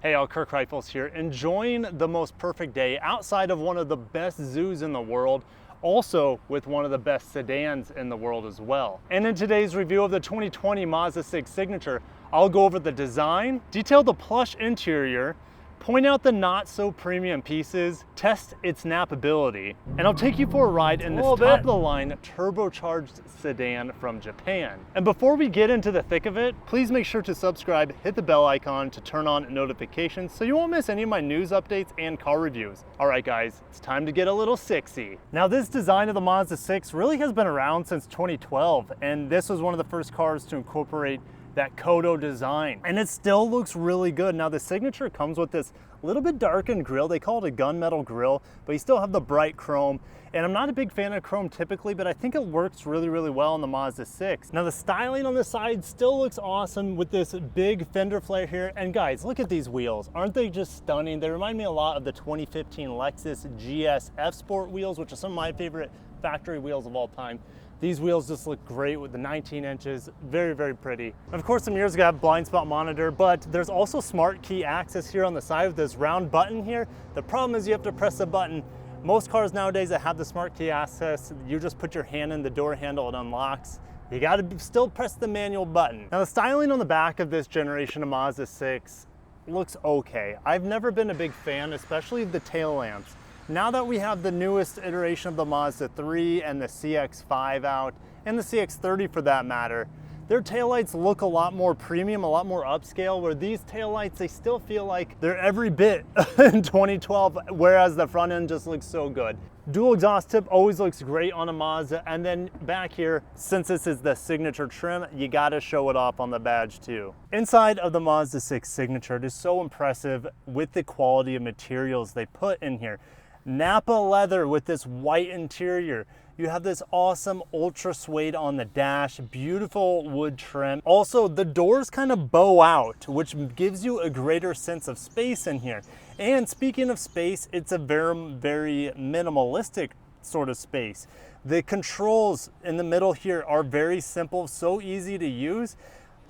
Hey all, Kirk Rifles here, enjoying the most perfect day outside of one of the best zoos in the world, also with one of the best sedans in the world as well. And in today's review of the 2020 Mazda 6 Signature, I'll go over the design, detail the plush interior, point out the not so premium pieces, test its nappability, and I'll take you for a ride in this top of the line turbocharged sedan from Japan. And before we get into the thick of it, please make sure to subscribe, hit the bell icon to turn on notifications so you won't miss any of my news updates and car reviews. All right guys, it's time to get a little sexy. Now this design of the Mazda 6 really has been around since 2012, and this was one of the first cars to incorporate that Kodo design, and it still looks really good. Now the Signature comes with this little bit darkened grille. They call it a gunmetal grille, but you still have the bright chrome. And I'm not a big fan of chrome typically, but I think it works really, really well on the Mazda 6. Now the styling on the side still looks awesome with this big fender flare here. And guys, look at these wheels. Aren't they just stunning? They remind me a lot of the 2015 Lexus GS F Sport wheels, which are some of my favorite factory wheels of all time. These wheels just look great with the 19 inches, very, very pretty. Of course, some mirrors have blind spot monitor, but there's also smart key access here on the side with this round button here. The problem is you have to press the button. Most cars nowadays that have the smart key access, you just put your hand in the door handle, it unlocks. You gotta still press the manual button. Now the styling on the back of this generation of Mazda 6 looks okay. I've never been a big fan, especially the tail lamps. Now that we have the newest iteration of the Mazda 3 and the CX-5 out, and the CX-30 for that matter, their taillights look a lot more premium, a lot more upscale, where these taillights, they still feel like they're every bit in 2012, whereas the front end just looks so good. Dual exhaust tip always looks great on a Mazda, and then back here, since this is the Signature trim, you gotta show it off on the badge too. Inside of the Mazda 6 Signature, it is so impressive with the quality of materials they put in here. Napa leather with this white interior. You have this awesome ultra suede on the dash, beautiful wood trim. Also, the doors kind of bow out, which gives you a greater sense of space in here. And speaking of space, it's a very, very minimalistic sort of space. The controls in the middle here are very simple, so easy to use.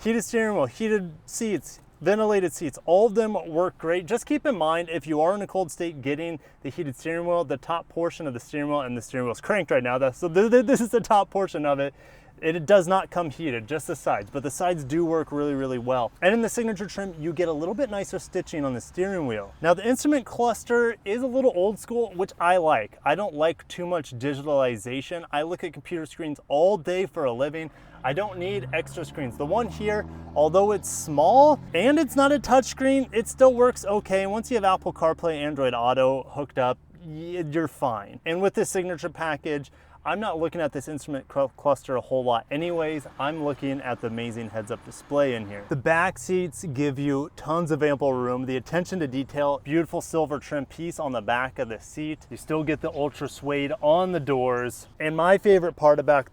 Heated steering wheel, heated seats, ventilated seats, all of them work great. Just keep in mind, if you are in a cold state getting the heated steering wheel, the top portion of the steering wheel, and the steering wheel is cranked right now, so this is the top portion of it. It does not come heated, just the sides, but the sides do work really, really well. And in the Signature trim, you get a little bit nicer stitching on the steering wheel. Now the instrument cluster is a little old school, which I like. I don't like too much digitalization. I look at computer screens all day for a living. I don't need extra screens. The one here, although it's small and it's not a touchscreen, it still works okay. Once you have Apple CarPlay, Android Auto hooked up, you're fine. And with this Signature package, I'm not looking at this instrument cluster a whole lot anyways. I'm looking at the amazing heads-up display in here. The back seats give you tons of ample room. The attention to detail, beautiful silver trim piece on the back of the seat. You still get the ultra suede on the doors. And my favorite part about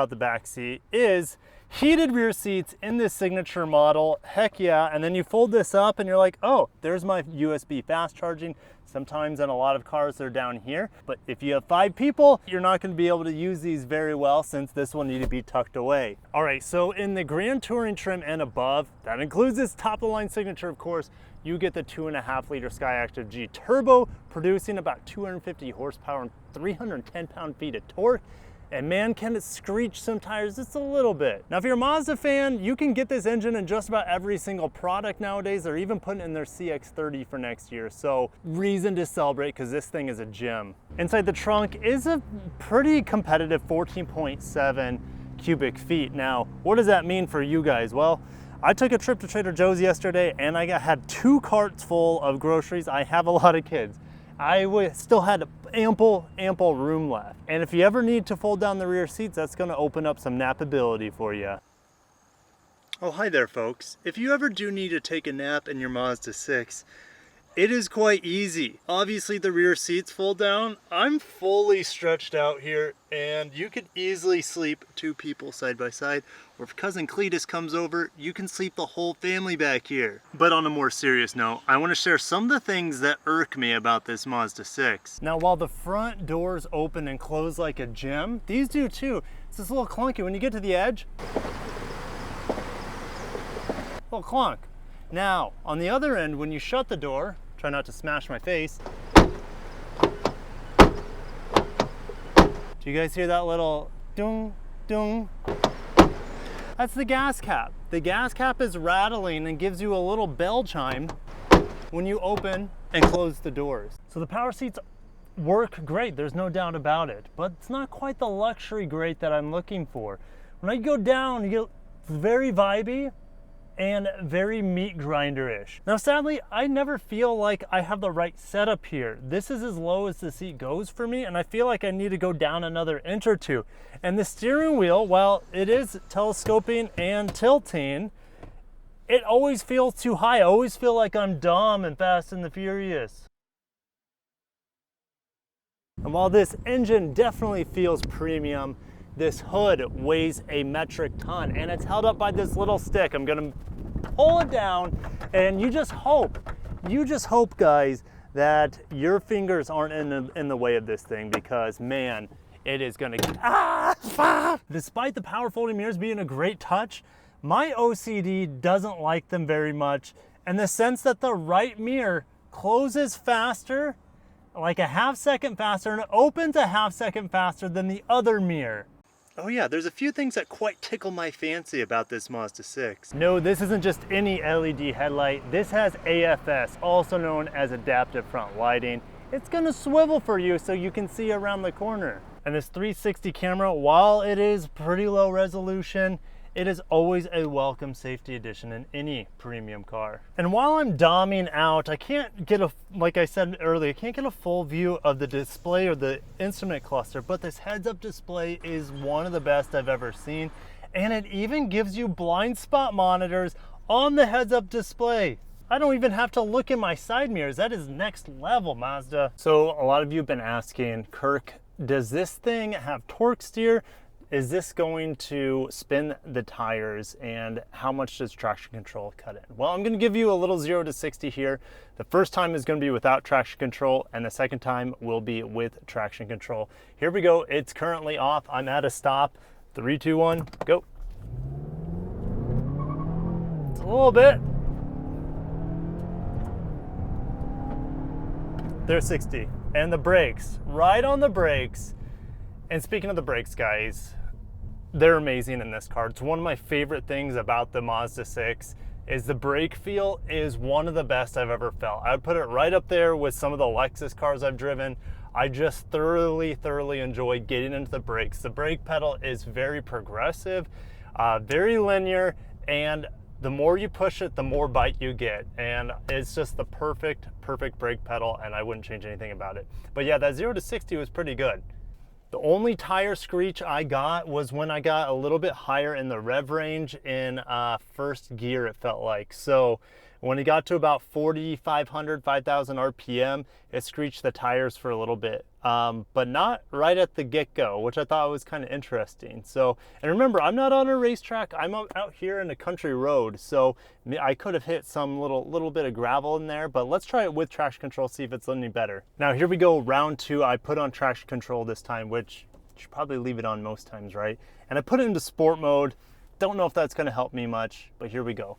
the back seat is heated rear seats in this Signature model. Heck yeah. And then you fold this up and you're like, oh, there's my USB fast charging. Sometimes in a lot of cars they're down here, but if you have 5 people, you're not going to be able to use these very well since this will need to be tucked away. All right, so in the Grand Touring trim and above, that includes this top of the line Signature, of course, you get the 2.5 liter Skyactiv G turbo, producing about 250 horsepower and 310 pound-feet of torque. And man, can it screech some tires just a little bit. Now, if you're a Mazda fan, you can get this engine in just about every single product nowadays. They're even putting in their CX-30 for next year. So reason to celebrate, because this thing is a gem. Inside the trunk is a pretty competitive 14.7 cubic feet. Now, what does that mean for you guys? Well, I took a trip to Trader Joe's yesterday and I had 2 carts full of groceries. I have a lot of kids. I still had ample room left. And if you ever need to fold down the rear seats, that's gonna open up some nappability for you. Oh, hi there folks. If you ever do need to take a nap in your Mazda 6, it is quite easy. Obviously the rear seats fold down. I'm fully stretched out here and you could easily sleep 2 people side by side, or if cousin Cletus comes over, you can sleep the whole family back here. But on a more serious note, I want to share some of the things that irk me about this Mazda 6. Now while the front doors open and close like a gym, these do too. It's just a little clunky when you get to the edge. A little clunk. Now, on the other end, when you shut the door, try not to smash my face. Do you guys hear that little dung, dung? That's the gas cap. The gas cap is rattling and gives you a little bell chime when you open and close the doors. So the power seats work great, there's no doubt about it, but it's not quite the luxury great that I'm looking for. When I go down, you get very vibey and very meat grinder-ish. Now sadly, I never feel like I have the right setup here. This is as low as the seat goes for me, and I feel like I need to go down another inch or two. And the steering wheel, while it is telescoping and tilting, it always feels too high. I always feel like I'm Dom in Fast and the Furious. And while this engine definitely feels premium, this hood weighs a metric ton, and it's held up by this little stick. I'm gonna pull it down, and you just hope, guys, that your fingers aren't in the way of this thing, because man, it is gonna Despite the power folding mirrors being a great touch, my OCD doesn't like them very much, in the sense that the right mirror closes faster, like a half second faster, and it opens a half second faster than the other mirror. Oh yeah, there's a few things that quite tickle my fancy about this Mazda 6. No, this isn't just any LED headlight. This has AFS, also known as adaptive front lighting. It's gonna swivel for you so you can see around the corner. And this 360 camera, while it is pretty low resolution, it is always a welcome safety addition in any premium car. And while I'm doming out, I can't get like I said earlier, I can't get a full view of the display or the instrument cluster, but this heads-up display is one of the best I've ever seen. And it even gives you blind spot monitors on the heads-up display. I don't even have to look in my side mirrors. That is next level, Mazda. So a lot of you have been asking, Kirk, does this thing have torque steer? Is this going to spin the tires, and how much does traction control cut in? Well, I'm gonna give you a little 0 to 60 here. The first time is gonna be without traction control, and the second time will be with traction control. Here we go, it's currently off. I'm at a stop. 3, 2, 1, go. It's a little bit. There's 60, and the brakes, right on the brakes. And speaking of the brakes, guys, they're amazing in this car. It's one of my favorite things about the Mazda 6 is the brake feel is one of the best I've ever felt. I would put it right up there with some of the Lexus cars I've driven. I just thoroughly enjoy getting into the brakes. The brake pedal is very progressive, very linear, and the more you push it, the more bite you get. And it's just the perfect brake pedal, and I wouldn't change anything about it. But yeah, that 0 to 60 was pretty good. The only tire screech I got was when I got a little bit higher in the rev range in first gear, it felt like. So when it got to about 4,500, 5,000 RPM, it screeched the tires for a little bit, but not right at the get-go, which I thought was kind of interesting. So, and remember, I'm not on a racetrack. I'm out here in a country road, so I could have hit some little bit of gravel in there, but let's try it with traction control, see if it's any better. Now, here we go, round 2. I put on traction control this time, which you should probably leave it on most times, right? And I put it into sport mode. Don't know if that's gonna help me much, but here we go.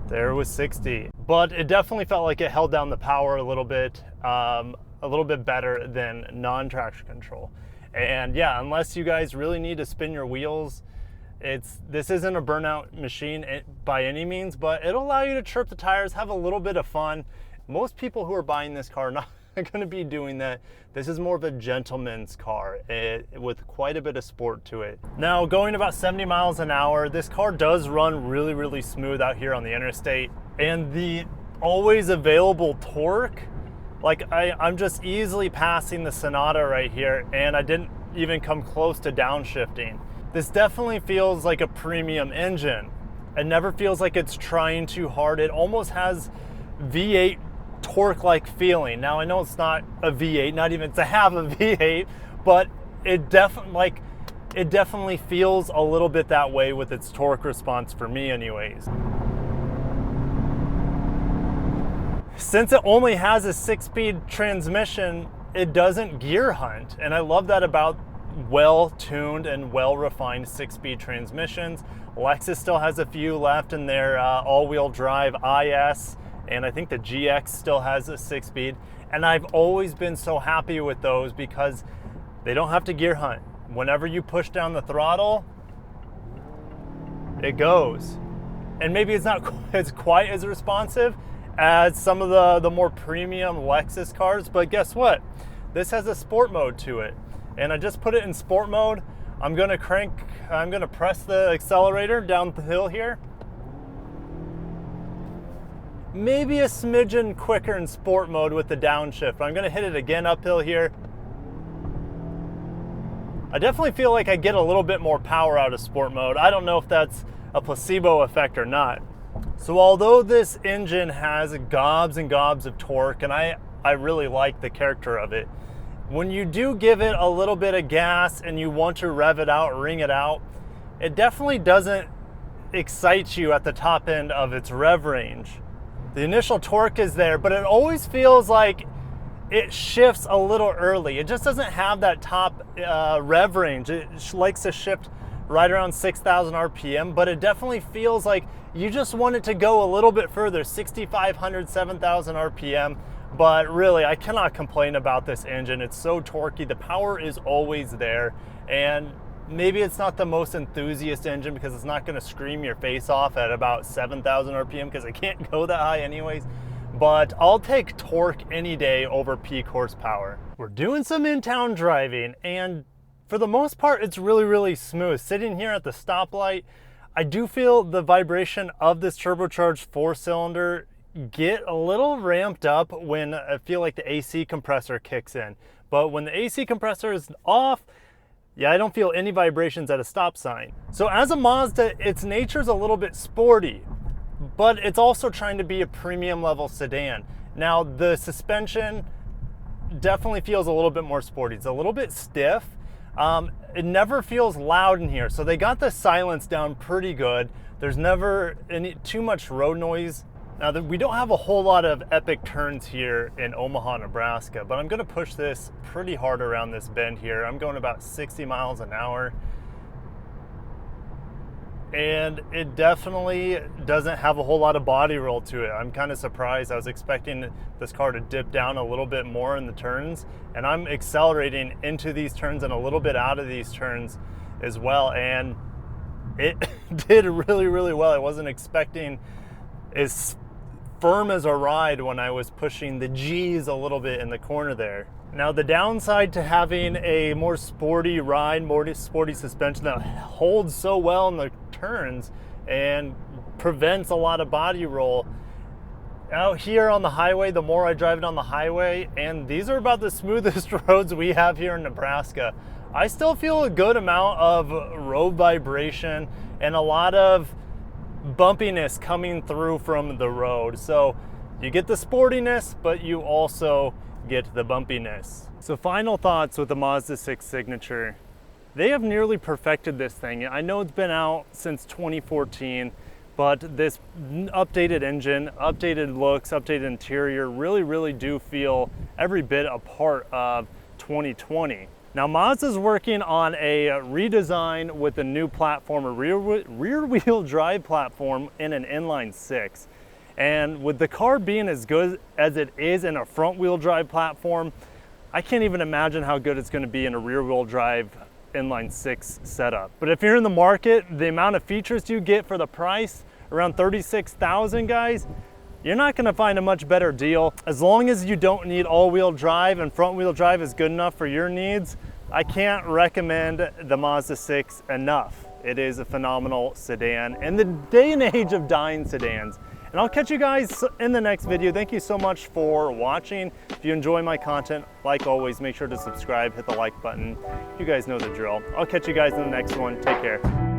There was 60, but it definitely felt like it held down the power a little bit better than non-traction control. And yeah, unless you guys really need to spin your wheels, this isn't a burnout machine by any means, but it'll allow you to chirp the tires, have a little bit of fun. Most people who are buying this car are not going to be doing that. This is more of a gentleman's car with quite a bit of sport to it. Now, going about 70 miles an hour, this car does run really smooth out here on the interstate, and the always available torque, like I'm just easily passing the Sonata right here, and I didn't even come close to downshifting. This definitely feels like a premium engine. It never feels like it's trying too hard. It almost has V8 torque-like feeling. Now, I know it's not a V8, not even to have a V8, but it definitely feels a little bit that way with its torque response for me anyways. Since it only has a 6-speed transmission, it doesn't gear hunt. And I love that about well-tuned and well-refined 6-speed transmissions. Lexus still has a few left in their all-wheel drive IS, and I think the GX still has a 6-speed. And I've always been so happy with those because they don't have to gear hunt. Whenever you push down the throttle, it goes. And maybe it's not quite as responsive as some of the more premium Lexus cars, but guess what? This has a sport mode to it. And I just put it in sport mode. I'm gonna press the accelerator down the hill here. Maybe a smidgen quicker in sport mode with the downshift. I'm gonna hit it again uphill here. I definitely feel like I get a little bit more power out of sport mode. I don't know if that's a placebo effect or not. So although this engine has gobs and gobs of torque, and I really like the character of it, when you do give it a little bit of gas and you want to rev it out, ring it out, it definitely doesn't excite you at the top end of its rev range. The initial torque is there, but it always feels like it shifts a little early. It just doesn't have that top rev range. It likes to shift right around 6,000 RPM, but it definitely feels like you just want it to go a little bit further, 6,500, 7,000 RPM. But really, I cannot complain about this engine. It's so torquey. The power is always there. And maybe it's not the most enthusiast engine because it's not going to scream your face off at about 7,000 RPM because it can't go that high anyways. But I'll take torque any day over peak horsepower. We're doing some in-town driving, and for the most part, it's really, really smooth. Sitting here at the stoplight, I do feel the vibration of this turbocharged 4-cylinder get a little ramped up when I feel like the AC compressor kicks in. But when the AC compressor is off, yeah, I don't feel any vibrations at a stop sign. So as a Mazda, its nature's a little bit sporty, but it's also trying to be a premium level sedan. Now, the suspension definitely feels a little bit more sporty. It's a little bit stiff. It never feels loud in here. So they got the silence down pretty good. There's never too much road noise. Now, we don't have a whole lot of epic turns here in Omaha, Nebraska, but I'm gonna push this pretty hard around this bend here. I'm going about 60 miles an hour. And it definitely doesn't have a whole lot of body roll to it. I'm kind of surprised. I was expecting this car to dip down a little bit more in the turns, and I'm accelerating into these turns and a little bit out of these turns as well. And it did really, really well. I wasn't expecting as firm as a ride when I was pushing the G's a little bit in the corner there. Now, the downside to having a more sporty ride, more sporty suspension that holds so well in the turns and prevents a lot of body roll. Out here on the highway, the more I drive it on the highway, and these are about the smoothest roads we have here in Nebraska, I still feel a good amount of road vibration and a lot of bumpiness coming through from the road. So you get the sportiness, but you also get the bumpiness. So final thoughts with the Mazda 6 Signature. They have nearly perfected this thing. I know it's been out since 2014, but this updated engine, updated looks, updated interior really, really do feel every bit a part of 2020. Now, Mazda's working on a redesign with a new platform, a rear-wheel drive platform in an inline 6. And with the car being as good as it is in a front-wheel drive platform, I can't even imagine how good it's going to be in a rear-wheel drive inline 6 setup. But if you're in the market, the amount of features you get for the price, around $36,000, guys, you're not going to find a much better deal. As long as you don't need all-wheel drive and front-wheel drive is good enough for your needs, I can't recommend the Mazda 6 enough. It is a phenomenal sedan in the day and age of dying sedans. And I'll catch you guys in the next video. Thank you so much for watching. If you enjoy my content, like always, make sure to subscribe, hit the like button. You guys know the drill. I'll catch you guys in the next one. Take care.